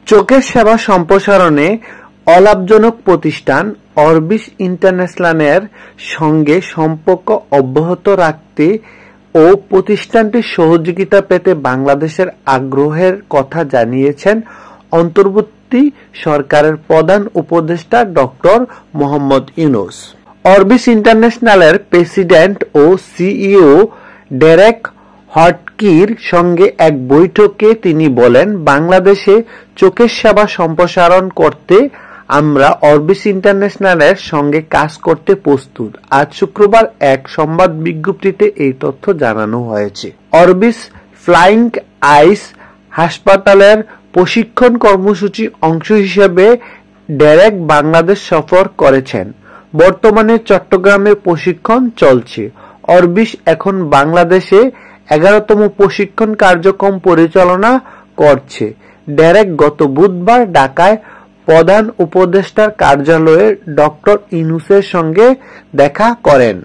চোখের সেবা সম্প্রসারণে অলাভজনক প্রতিষ্ঠান অরবিস ইন্টারন্যাশনালের সঙ্গে সম্পর্ক অব্যাহত রাখতে ও প্রতিষ্ঠানটির সহযোগিতা পেতে বাংলাদেশের আগ্রহের কথা জানিয়েছেন অন্তর্বর্তী সরকারের প্রধান উপদেষ্টা ডক্টর মোহাম্মদ ইউনূস। অরবিস ইন্টারন্যাশনালের প্রেসিডেন্ট ও সিইও ডেরেক হটকির সঙ্গে এক বৈঠকে তিনি বলেন, বাংলাদেশে চোখের সেবা সম্প্রসারণ করতে আমরা অরবিস ইন্টারন্যাশনালের সঙ্গে কাজ করতে প্রস্তুত। আজ শুক্রবার এক সংবাদ বিজ্ঞপ্তিতে এই তথ্য জানানো হয়েছে। অরবিস ফ্লাইং আইস হাসপাতালের প্রশিক্ষণ কর্মসূচির অংশ হিসেবে ডেরেক বাংলাদেশ সফর করেছেন। বর্তমানে চট্টগ্রামে প্রশিক্ষণ চলছে। অরবিস এখন বাংলাদেশে 11তম প্রশিক্ষণ কার্যক্রম পরিচালনা করছে। ডেরেক গত বুধবার ঢাকায় প্রধান উপদেষ্টার কার্যালয়ে ডক্টর ইউনূসের সঙ্গে দেখা করেন।